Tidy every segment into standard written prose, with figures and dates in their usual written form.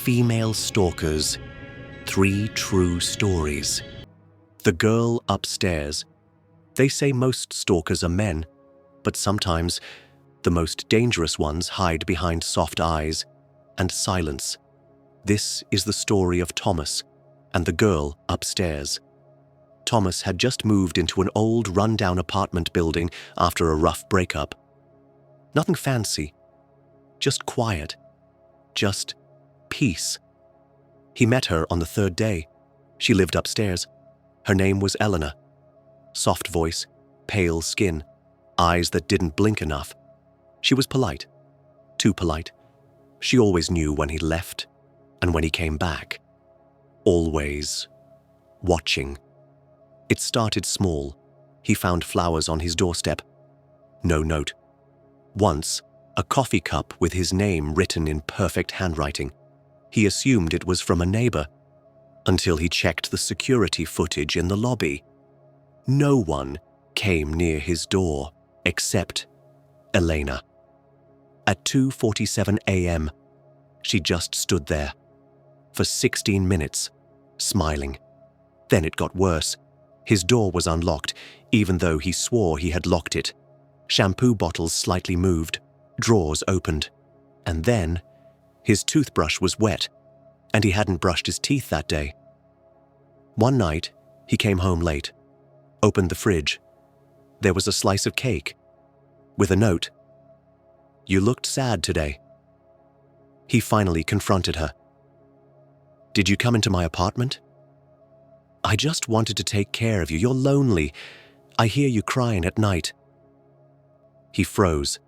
Female Stalkers. 3 true stories. The girl upstairs. They say most stalkers are men, but sometimes the most dangerous ones hide behind soft eyes and silence. This is the story of Thomas and the girl upstairs. Thomas had just moved into an old, run-down apartment building after a rough breakup. Nothing fancy, just quiet, just peace. He met her on the 3rd day. She lived upstairs. Her name was Eleanor. Soft voice, pale skin, eyes that didn't blink enough. She was polite, too polite. She always knew when he left and when he came back. Always watching. It started small. He found flowers on his doorstep. No note. Once, a coffee cup with his name written in perfect handwriting. He assumed it was from a neighbor until he checked the security footage in the lobby. No one came near his door except Elena. At 2:47 a.m., she just stood there for 16 minutes, smiling. Then it got worse. His door was unlocked, even though he swore he had locked it. Shampoo bottles slightly moved, drawers opened, and then his toothbrush was wet, and he hadn't brushed his teeth that day. One night, he came home late, opened the fridge. There was a slice of cake with a note. "You looked sad today." He finally confronted her. "Did you come into my apartment?" "I just wanted to take care of you. You're lonely. I hear you crying at night." He froze.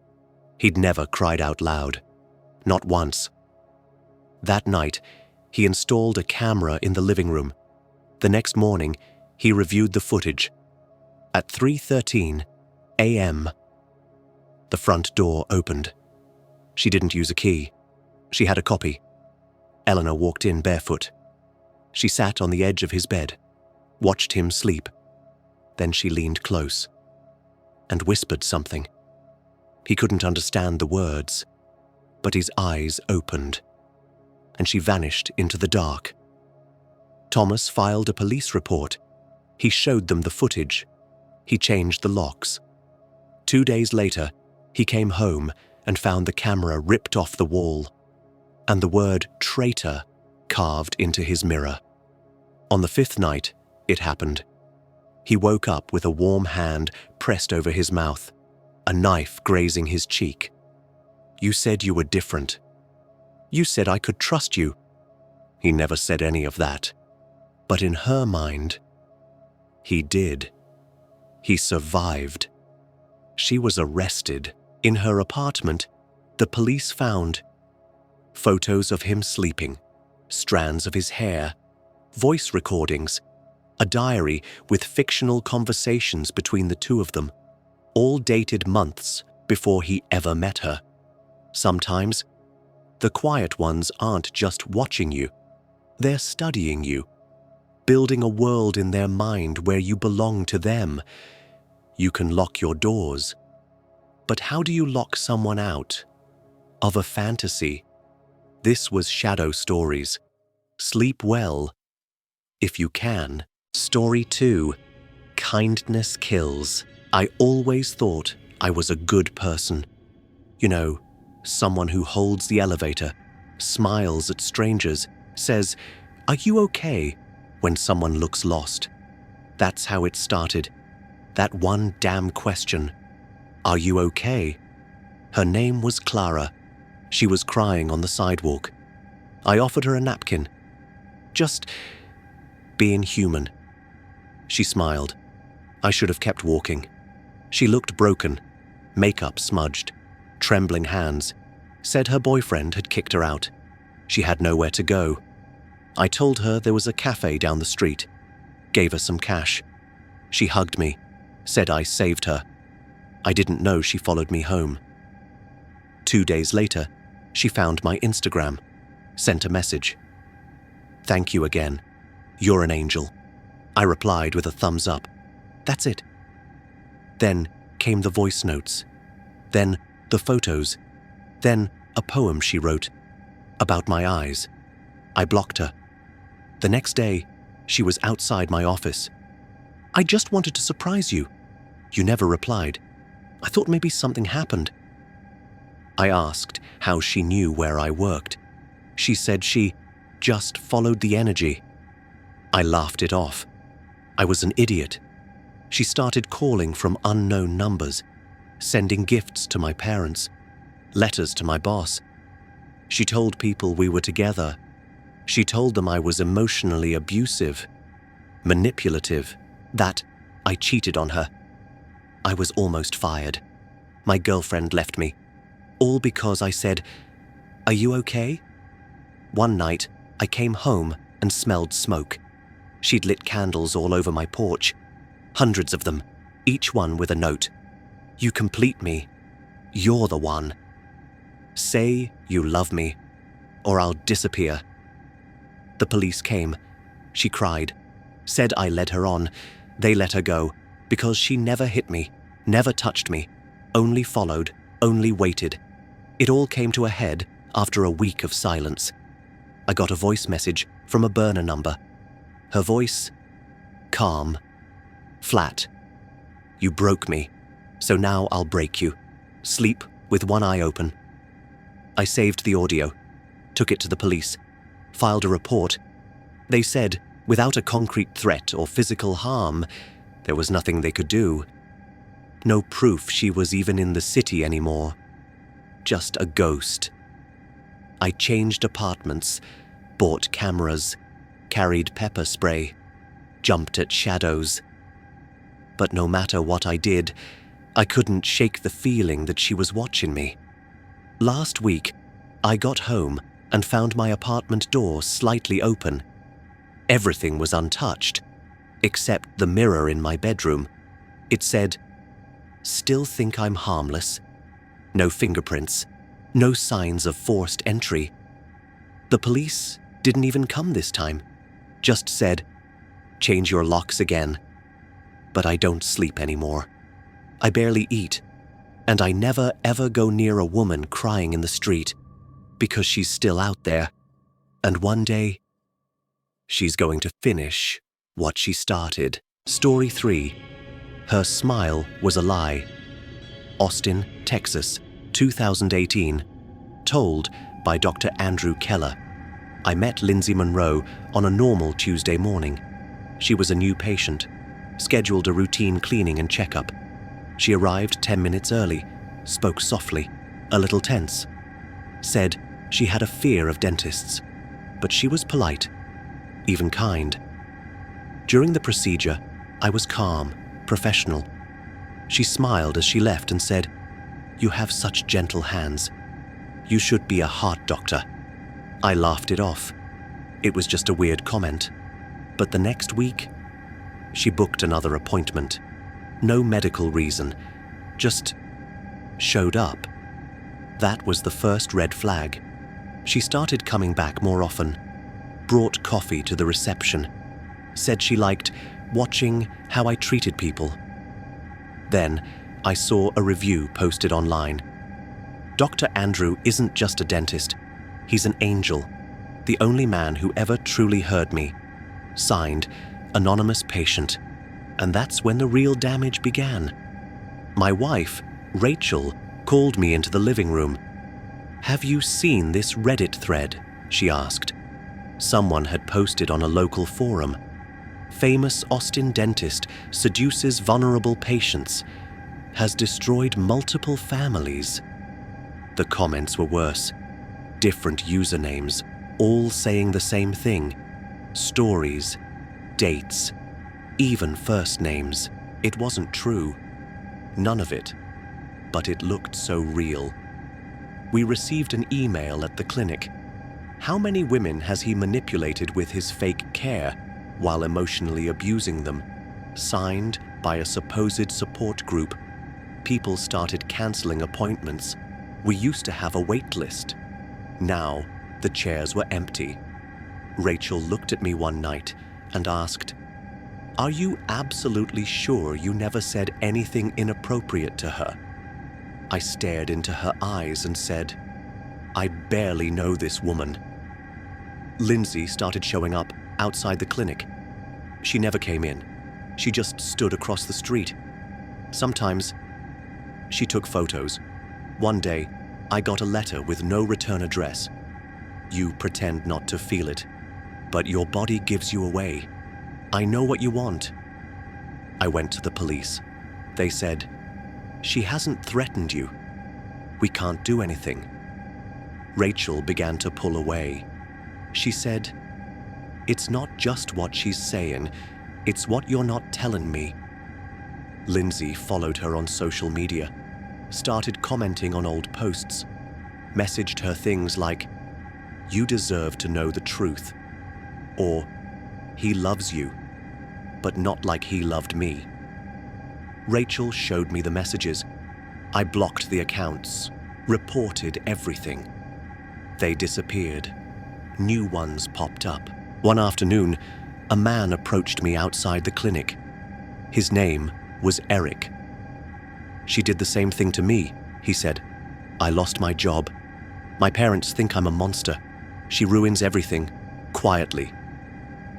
He'd never cried out loud. Not once. That night, he installed a camera in the living room. The next morning, he reviewed the footage. At 3:13 a.m., the front door opened. She didn't use a key. She had a copy. Eleanor walked in barefoot. She sat on the edge of his bed, watched him sleep. Then she leaned close and whispered something. He couldn't understand the words, but his eyes opened, and she vanished into the dark. Thomas filed a police report. He showed them the footage. He changed the locks. 2 days later, he came home and found the camera ripped off the wall, and the word traitor carved into his mirror. On the 5th night, it happened. He woke up with a warm hand pressed over his mouth, a knife grazing his cheek. "You said you were different. You said I could trust you." He never said any of that. But in her mind, he did. He survived. She was arrested. In her apartment, the police found photos of him sleeping, strands of his hair, voice recordings, a diary with fictional conversations between the two of them, all dated months before he ever met her. Sometimes, the quiet ones aren't just watching you, they're studying you, building a world in their mind where you belong to them. You can lock your doors, but how do you lock someone out of a fantasy? This was Shadow Stories. Sleep well, if you can. Story 2, Kindness Kills. I always thought I was a good person. You know, someone who holds the elevator, smiles at strangers, says, "Are you okay?" when someone looks lost. That's how it started. That one damn question. "Are you okay?" Her name was Clara. She was crying on the sidewalk. I offered her a napkin. Just being human. She smiled. I should have kept walking. She looked broken, makeup smudged, trembling hands, said her boyfriend had kicked her out. She had nowhere to go. I told her there was a cafe down the street, gave her some cash. She hugged me, said I saved her. I didn't know she followed me home. 2 days later, she found my Instagram, sent a message. "Thank you again. You're an angel." I replied with a thumbs up. That's it. Then came the voice notes. Then the photos. Then a poem she wrote about my eyes. I blocked her. The next day, she was outside my office. "I just wanted to surprise you." "You never replied. I thought maybe something happened." I asked how she knew where I worked. She said she just followed the energy. I laughed it off. I was an idiot. She started calling from unknown numbers, sending gifts to my parents, letters to my boss. She told people we were together. She told them I was emotionally abusive, manipulative, that I cheated on her. I was almost fired. My girlfriend left me, all because I said, "Are you okay?" One night, I came home and smelled smoke. She'd lit candles all over my porch, hundreds of them, each one with a note. "You complete me. You're the one. Say you love me, or I'll disappear." The police came. She cried, said I led her on. They let her go because she never hit me, never touched me, only followed, only waited. It all came to a head after a week of silence. I got a voice message from a burner number. Her voice, calm, flat. "You broke me, so now I'll break you. Sleep with one eye open." I saved the audio, took it to the police, filed a report. They said, without a concrete threat or physical harm, there was nothing they could do. No proof she was even in the city anymore. Just a ghost. I changed apartments, bought cameras, carried pepper spray, jumped at shadows. But no matter what I did, I couldn't shake the feeling that she was watching me. Last week, I got home and found my apartment door slightly open. Everything was untouched, except the mirror in my bedroom. It said, "Still think I'm harmless." No fingerprints, no signs of forced entry. The police didn't even come this time, just said, "Change your locks again." But I don't sleep anymore. I barely eat, and I never ever go near a woman crying in the street, because she's still out there, and one day, she's going to finish what she started. Story 3. Her smile was a lie. Austin, Texas, 2018. Told by Dr. Andrew Keller. I met Lindsay Monroe on a normal Tuesday morning. She was a new patient, scheduled a routine cleaning and checkup. She arrived 10 minutes early, spoke softly, a little tense. Said she had a fear of dentists, but she was polite, even kind. During the procedure, I was calm, professional. She smiled as she left and said, "You have such gentle hands. You should be a heart doctor." I laughed it off. It was just a weird comment. But the next week, she booked another appointment. No medical reason, just showed up. That was the first red flag. She started coming back more often, brought coffee to the reception, said she liked watching how I treated people. Then I saw a review posted online. "Dr. Andrew isn't just a dentist. He's an angel, the only man who ever truly heard me." Signed, anonymous patient. And that's when the real damage began. My wife, Rachel, called me into the living room. "Have you seen this Reddit thread?" she asked. Someone had posted on a local forum. "Famous Austin dentist seduces vulnerable patients. Has destroyed multiple families." The comments were worse. Different usernames, all saying the same thing. Stories, dates, even first names. It wasn't true. None of it. But it looked so real. We received an email at the clinic. How many women has he manipulated with his fake care while emotionally abusing them? Signed by a supposed support group. People started canceling appointments. We used to have a wait list. Now, the chairs were empty. Rachel looked at me one night and asked, "Are you absolutely sure you never said anything inappropriate to her?" I stared into her eyes and said, "I barely know this woman." Lindsay started showing up outside the clinic. She never came in. She just stood across the street. Sometimes she took photos. One day, I got a letter with no return address. You pretend not to feel it, but your body gives you away. I know what you want. I went to the police. They said, "She hasn't threatened you. We can't do anything." Rachel began to pull away. She said, "It's not just what she's saying, it's what you're not telling me." Lindsay followed her on social media, started commenting on old posts, messaged her things like, "You deserve to know the truth," or "He loves you, but not like he loved me." Rachel showed me the messages. I blocked the accounts, reported everything. They disappeared. New ones popped up. One afternoon, a man approached me outside the clinic. His name was Eric. "She did the same thing to me," he said. "I lost my job. My parents think I'm a monster. She ruins everything, quietly."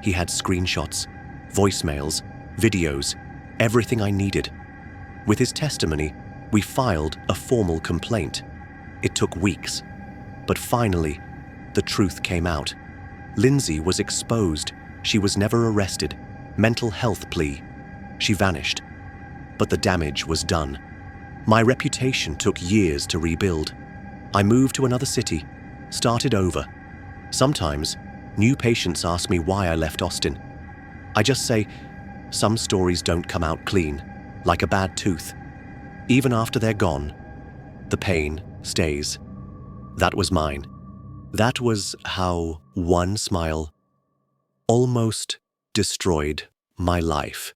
He had screenshots, voicemails, videos, everything I needed. With his testimony, we filed a formal complaint. It took weeks, but finally, the truth came out. Lindsay was exposed. She was never arrested. Mental health plea. She vanished. But the damage was done. My reputation took years to rebuild. I moved to another city, started over. Sometimes, new patients ask me why I left Austin. I just say, some stories don't come out clean, like a bad tooth. Even after they're gone, the pain stays. That was mine. That was how one smile almost destroyed my life.